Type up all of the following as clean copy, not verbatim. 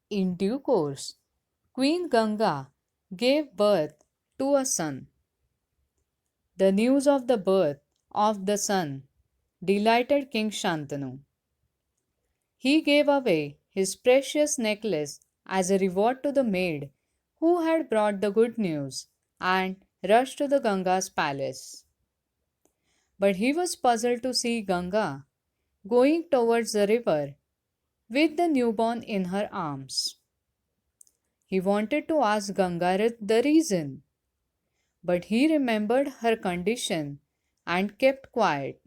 In due course, Queen Ganga gave birth to a son. The news of the birth of the son delighted King Shantanu. He gave away his precious necklace as a reward to the maid who had brought the good news and rushed to the Ganga's palace. But he was puzzled to see Ganga going towards the river with the newborn in her arms. He wanted to ask Ganga the reason, but he remembered her condition and kept quiet.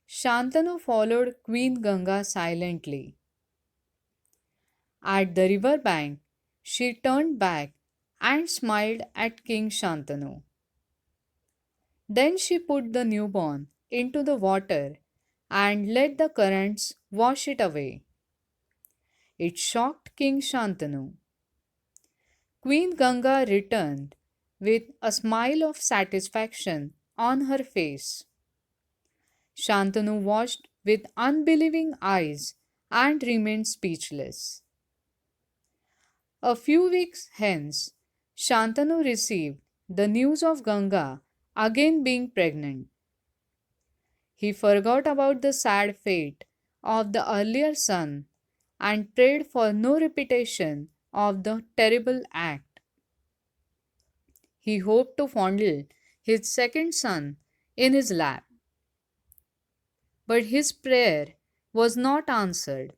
Shantanu followed Queen Ganga silently. At the river bank, she turned back and smiled at King Shantanu. Then she put the newborn into the water and let the currents wash it away. It shocked King Shantanu. Queen Ganga returned with a smile of satisfaction on her face. Shantanu watched with unbelieving eyes and remained speechless. A few weeks hence, Shantanu received the news of Ganga again being pregnant. He forgot about the sad fate of the earlier son and prayed for no repetition of the terrible act. He hoped to fondle his second son in his lap, but his prayer was not answered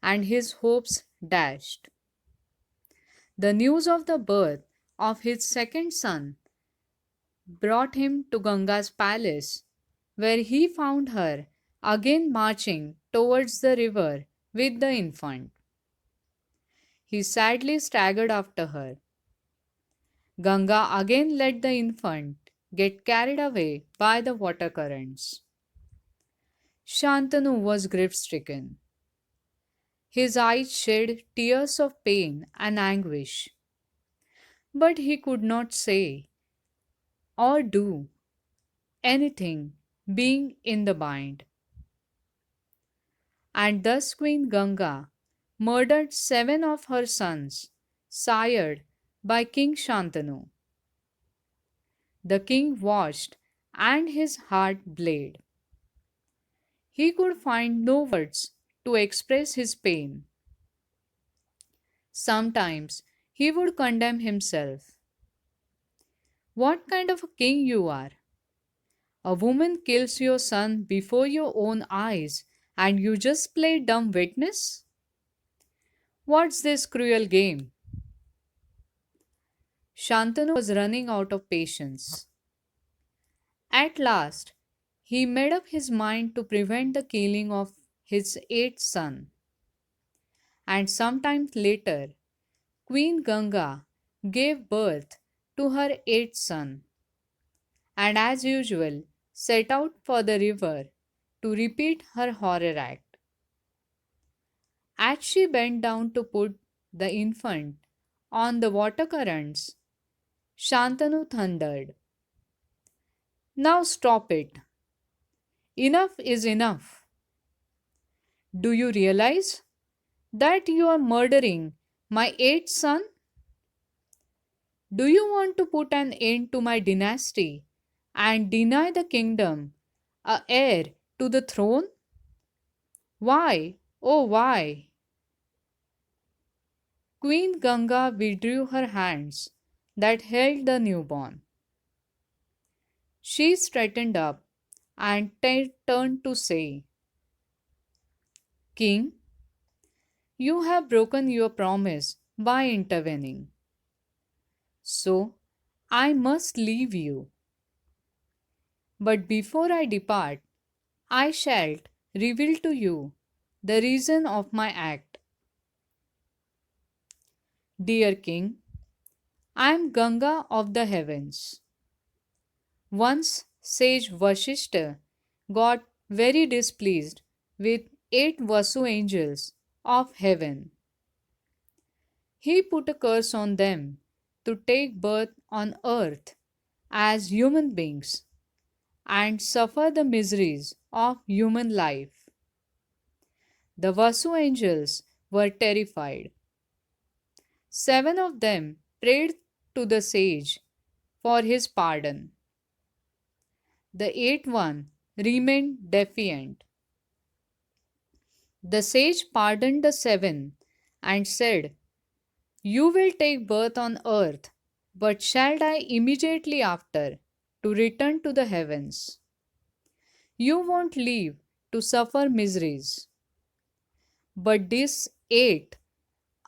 and his hopes dashed. The news of the birth of his second son brought him to Ganga's palace, where he found her again marching towards the river with the infant. He sadly staggered after her. Ganga again let the infant get carried away by the water currents. Shantanu was grief stricken. His eyes shed tears of pain and anguish, but he could not say or do anything, being in the bind. And thus Queen Ganga murdered 7 of her sons, sired by King Shantanu. The king watched, and his heart bled. He could find no words to express his pain. Sometimes he would condemn himself. What kind of a king you are? A woman kills your son before your own eyes and you just play dumb witness? What's this cruel game? Shantanu was running out of patience. At last, he made up his mind to prevent the killing of his eighth son. And sometime later, Queen Ganga gave birth to her eighth son, and as usual, set out for the river to repeat her horror act. As she bent down to put the infant on the water currents, Shantanu thundered, "Now stop it! Enough is enough! Do you realize that you are murdering my eighth son? Do you want to put an end to my dynasty and deny the kingdom a heir to the throne? Why, oh why?" Queen Ganga withdrew her hands that held the newborn. She straightened up and turned to say, "King, you have broken your promise by intervening. So I must leave you. But before I depart, I shall reveal to you the reason of my act. Dear King, I am Ganga of the heavens. Once sage Vashishta got very displeased with 8 Vasu angels of heaven. He put a curse on them to take birth on earth as human beings and suffer the miseries of human life. The Vasu angels were terrified. Seven of them prayed to the sage for his pardon. The eighth one remained defiant. The sage pardoned the seven and said, "You will take birth on earth, but shall die immediately after to return to the heavens. You won't live to suffer miseries." But this eighth,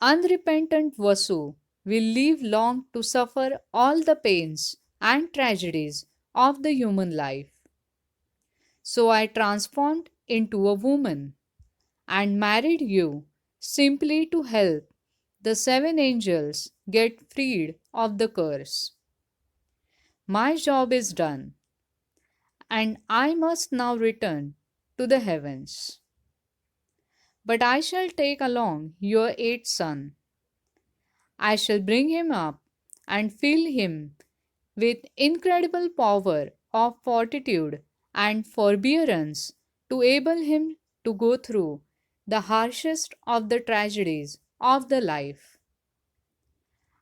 unrepentant Vasu will live long to suffer all the pains and tragedies of the human life. So I transformed into a woman and married you simply to help the seven angels get freed of the curse. My job is done, and I must now return to the heavens. But I shall take along your eighth son. I shall bring him up and fill him with incredible power of fortitude and forbearance to enable him to go through the harshest of the tragedies of the life.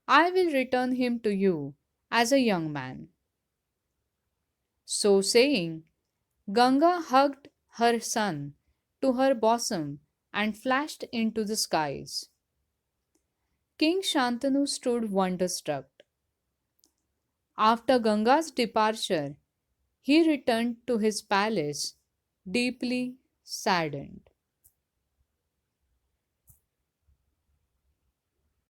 I will return him to you as a young man. So saying, Ganga hugged her son to her bosom and flashed into the skies. King Shantanu stood wonderstruck. After Ganga's departure, he returned to his palace deeply saddened.